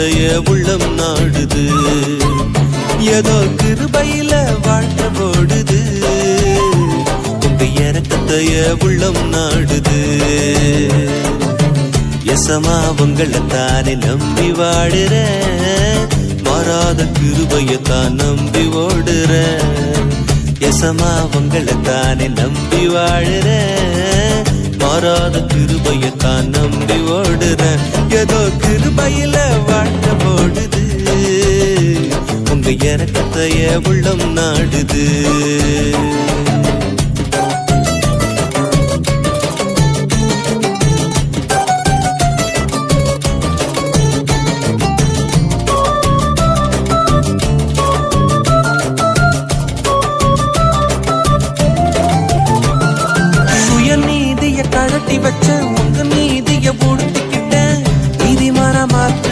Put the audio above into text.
இறக்கத்தைய உள்ளம் நாடுது. ஏதோ கிருபையில வாழ்க்கை போடுது. உங்க இறக்கத்தைய உள்ளம் நாடுது. எசமா உங்களைத்தானே நம்பி வாடுற. மாறாத கிருபையத்தான் நம்பி ஓடுற. எசமா உங்களைத்தானே நம்பி வாழுற. மாறாத கிருபையத்தான் நம்பி ஓடுற. ஏதோ கிருபையில வாழ்க்கை போடுது. உங்க இறக்கத்தைய உள்ளம் நாடுது. கழட்டி வச்ச உங்க நீதிய உடுத்திக்கிட்ட நீதிமான மாற்று